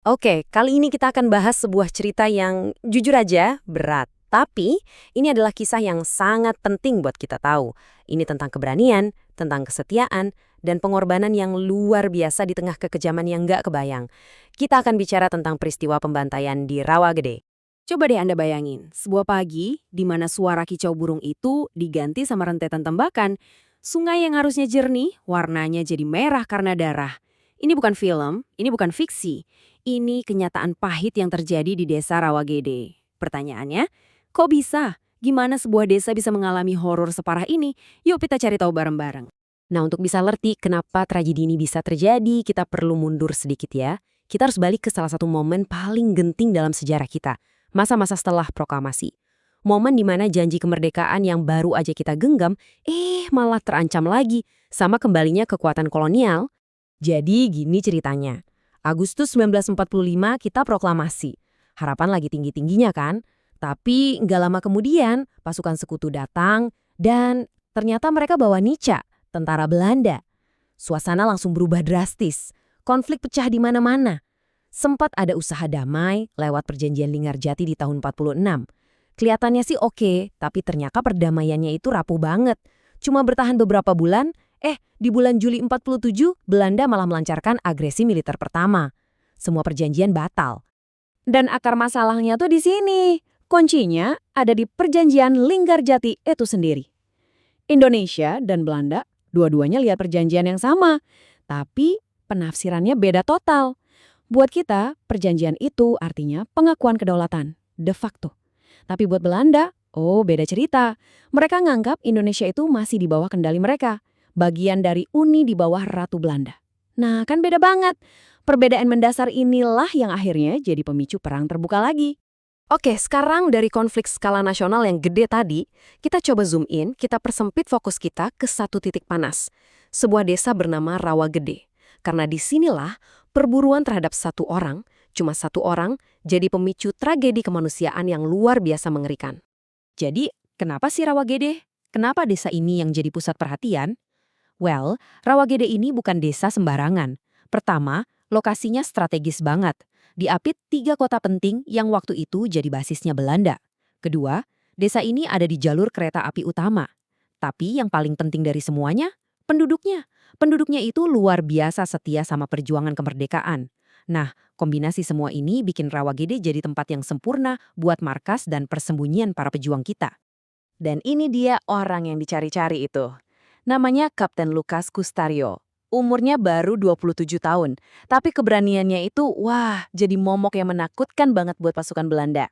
Oke, kali ini kita akan bahas sebuah cerita yang jujur aja berat. Tapi ini adalah kisah yang sangat penting buat kita tahu. Ini tentang keberanian, tentang kesetiaan, dan pengorbanan yang luar biasa di tengah kekejaman yang nggak kebayang. Kita akan bicara tentang peristiwa pembantaian di Rawagede. Coba deh Anda bayangin, sebuah pagi di mana suara kicau burung itu diganti sama rentetan tembakan. Sungai yang harusnya jernih, warnanya jadi merah karena darah. Ini bukan film, ini bukan fiksi. Ini kenyataan pahit yang terjadi di desa Rawagede. Pertanyaannya, kok bisa? Gimana sebuah desa bisa mengalami horor separah ini? Yuk kita cari tahu bareng-bareng. Nah, untuk bisa ngerti kenapa tragedi ini bisa terjadi, kita perlu mundur sedikit ya. Kita harus balik ke salah satu momen paling genting dalam sejarah kita. Masa-masa setelah proklamasi. Momen di mana janji kemerdekaan yang baru aja kita genggam, malah terancam lagi sama kembalinya kekuatan kolonial. Jadi gini ceritanya. Agustus 1945 kita proklamasi. Harapan lagi tinggi-tingginya kan? Tapi nggak lama kemudian pasukan sekutu datang dan ternyata mereka bawa Nica, tentara Belanda. Suasana langsung berubah drastis. Konflik pecah di mana-mana. Sempat ada usaha damai lewat perjanjian Linggarjati di tahun 46. Kelihatannya sih oke, tapi ternyata perdamaiannya itu rapuh banget. Cuma bertahan beberapa bulan, di bulan Juli 47, Belanda malah melancarkan agresi militer pertama. Semua perjanjian batal. Dan akar masalahnya tuh di sini. Kuncinya ada di perjanjian Linggarjati itu sendiri. Indonesia dan Belanda dua-duanya lihat perjanjian yang sama, tapi penafsirannya beda total. Buat kita, perjanjian itu artinya pengakuan kedaulatan, de facto. Tapi buat Belanda, beda cerita. Mereka nganggap Indonesia itu masih di bawah kendali mereka, bagian dari Uni di bawah Ratu Belanda. Nah, kan beda banget. Perbedaan mendasar inilah yang akhirnya jadi pemicu perang terbuka lagi. Oke, sekarang dari konflik skala nasional yang gede tadi, kita coba zoom in, kita persempit fokus kita ke satu titik panas. Sebuah desa bernama Rawagede. Karena disinilah perburuan terhadap cuma satu orang, jadi pemicu tragedi kemanusiaan yang luar biasa mengerikan. Jadi, kenapa sih Rawagede? Kenapa desa ini yang jadi pusat perhatian? Well, Rawagede ini bukan desa sembarangan. Pertama, lokasinya strategis banget. Diapit 3 kota penting yang waktu itu jadi basisnya Belanda. Kedua, desa ini ada di jalur kereta api utama. Tapi yang paling penting dari semuanya, penduduknya. Penduduknya itu luar biasa setia sama perjuangan kemerdekaan. Nah, kombinasi semua ini bikin Rawagede jadi tempat yang sempurna buat markas dan persembunyian para pejuang kita. Dan ini dia orang yang dicari-cari itu. Namanya Kapten Lukas Kustario. Umurnya baru 27 tahun, tapi keberaniannya itu, jadi momok yang menakutkan banget buat pasukan Belanda.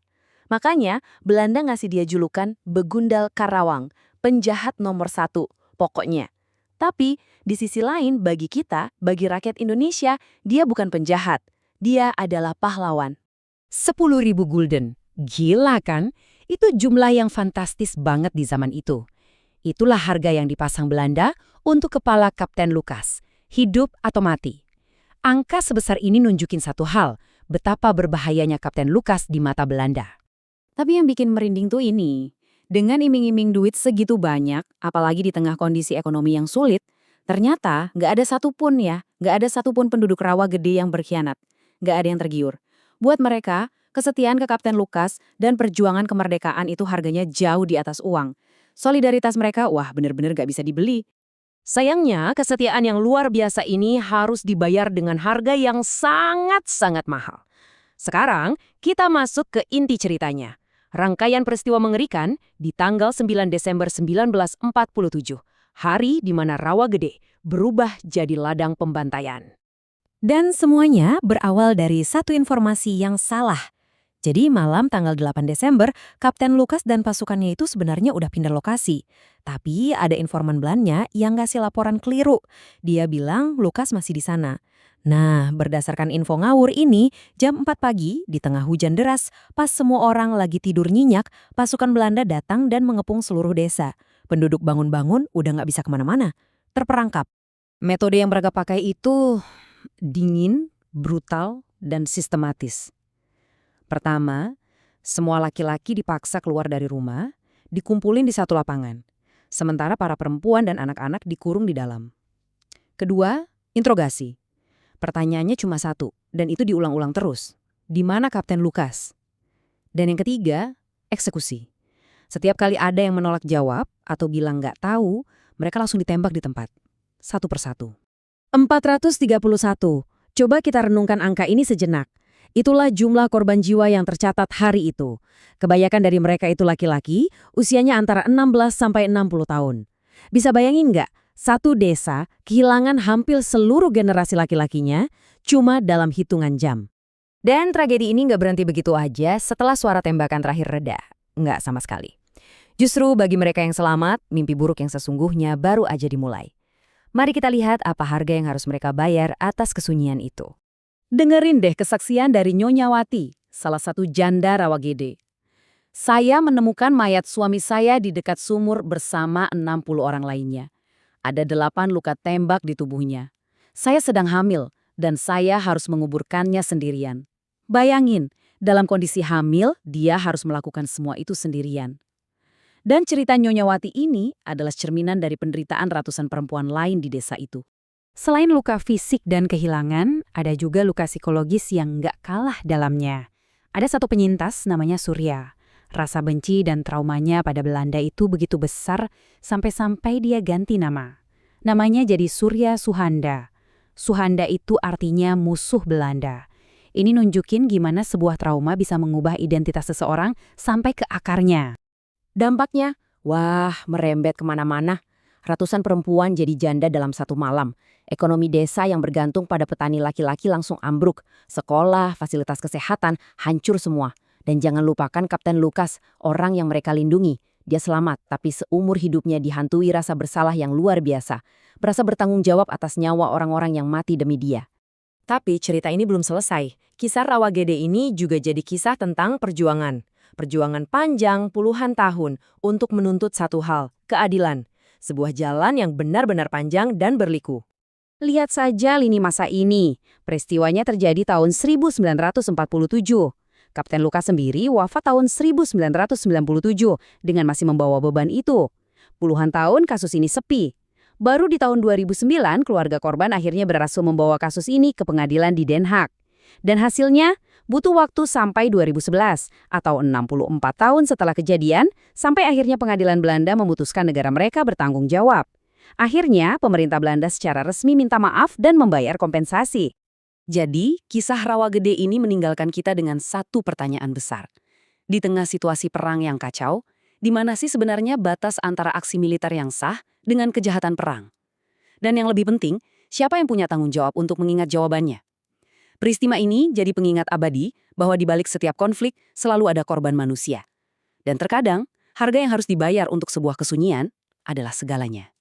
Makanya, Belanda ngasih dia julukan Begundal Karawang, penjahat nomor 1, pokoknya. Tapi, di sisi lain, bagi kita, bagi rakyat Indonesia, dia bukan penjahat. Dia adalah pahlawan. 10.000 gulden. Gila kan? Itu jumlah yang fantastis banget di zaman itu. Itulah harga yang dipasang Belanda untuk kepala Kapten Lukas. Hidup atau mati. Angka sebesar ini nunjukin satu hal, betapa berbahayanya Kapten Lukas di mata Belanda. Tapi yang bikin merinding tuh ini, dengan iming-iming duit segitu banyak, apalagi di tengah kondisi ekonomi yang sulit, ternyata nggak ada satupun penduduk Rawagede yang berkhianat. Nggak ada yang tergiur. Buat mereka, kesetiaan ke Kapten Lukas dan perjuangan kemerdekaan itu harganya jauh di atas uang. Solidaritas mereka, bener-bener gak bisa dibeli. Sayangnya, kesetiaan yang luar biasa ini harus dibayar dengan harga yang sangat-sangat mahal. Sekarang, kita masuk ke inti ceritanya. Rangkaian peristiwa mengerikan di tanggal 9 Desember 1947, hari di mana Rawagede berubah jadi ladang pembantaian. Dan semuanya berawal dari satu informasi yang salah. Jadi malam tanggal 8 Desember, Kapten Lukas dan pasukannya itu sebenarnya udah pindah lokasi. Tapi ada informan Belanda yang ngasih laporan keliru. Dia bilang Lukas masih di sana. Nah, berdasarkan info ngawur ini, jam 4 pagi, di tengah hujan deras, pas semua orang lagi tidur nyenyak, pasukan Belanda datang dan mengepung seluruh desa. Penduduk bangun-bangun udah nggak bisa kemana-mana. Terperangkap. Metode yang mereka pakai itu dingin, brutal, dan sistematis. Pertama, semua laki-laki dipaksa keluar dari rumah, dikumpulin di satu lapangan. Sementara para perempuan dan anak-anak dikurung di dalam. Kedua, interogasi. Pertanyaannya cuma satu, dan itu diulang-ulang terus. Di mana Kapten Lukas? Dan yang ketiga, eksekusi. Setiap kali ada yang menolak jawab atau bilang nggak tahu, mereka langsung ditembak di tempat. Satu persatu. 431. Coba kita renungkan angka ini sejenak. Itulah jumlah korban jiwa yang tercatat hari itu. Kebanyakan dari mereka itu laki-laki, usianya antara 16 sampai 60 tahun. Bisa bayangin nggak? Satu desa kehilangan hampir seluruh generasi laki-lakinya cuma dalam hitungan jam. Dan tragedi ini nggak berhenti begitu aja setelah suara tembakan terakhir reda. Nggak sama sekali. Justru bagi mereka yang selamat, mimpi buruk yang sesungguhnya baru aja dimulai. Mari kita lihat apa harga yang harus mereka bayar atas kesunyian itu. Dengerin deh kesaksian dari Nyonya Wati, salah satu janda Rawagede. Saya menemukan mayat suami saya di dekat sumur bersama 60 orang lainnya. Ada 8 luka tembak di tubuhnya. Saya sedang hamil dan saya harus menguburkannya sendirian. Bayangin, dalam kondisi hamil, dia harus melakukan semua itu sendirian. Dan cerita Nyonya Wati ini adalah cerminan dari penderitaan ratusan perempuan lain di desa itu. Selain luka fisik dan kehilangan, ada juga luka psikologis yang nggak kalah dalamnya. Ada satu penyintas namanya Surya. Rasa benci dan traumanya pada Belanda itu begitu besar sampai-sampai dia ganti nama. Namanya jadi Surya Suhanda. Suhanda itu artinya musuh Belanda. Ini nunjukin gimana sebuah trauma bisa mengubah identitas seseorang sampai ke akarnya. Dampaknya, wah, merembet kemana-mana. Ratusan perempuan jadi janda dalam satu malam. Ekonomi desa yang bergantung pada petani laki-laki langsung ambruk. Sekolah, fasilitas kesehatan, hancur semua. Dan jangan lupakan Kapten Lukas, orang yang mereka lindungi. Dia selamat, tapi seumur hidupnya dihantui rasa bersalah yang luar biasa. Berasa bertanggung jawab atas nyawa orang-orang yang mati demi dia. Tapi cerita ini belum selesai. Kisah Rawagede ini juga jadi kisah tentang perjuangan. Perjuangan panjang puluhan tahun untuk menuntut satu hal, keadilan. Sebuah jalan yang benar-benar panjang dan berliku. Lihat saja lini masa ini. Peristiwanya terjadi tahun 1947. Kapten Lukas sendiri wafat tahun 1997 dengan masih membawa beban itu. Puluhan tahun kasus ini sepi. Baru di tahun 2009 keluarga korban akhirnya berhasil membawa kasus ini ke pengadilan di Den Haag. Dan hasilnya butuh waktu sampai 2011 atau 64 tahun setelah kejadian sampai akhirnya pengadilan Belanda memutuskan negara mereka bertanggung jawab. Akhirnya pemerintah Belanda secara resmi minta maaf dan membayar kompensasi. Jadi, kisah Rawagede ini meninggalkan kita dengan satu pertanyaan besar. Di tengah situasi perang yang kacau, di mana sih sebenarnya batas antara aksi militer yang sah dengan kejahatan perang? Dan yang lebih penting, siapa yang punya tanggung jawab untuk mengingat jawabannya? Peristiwa ini jadi pengingat abadi bahwa di balik setiap konflik selalu ada korban manusia. Dan terkadang, harga yang harus dibayar untuk sebuah kesunyian adalah segalanya.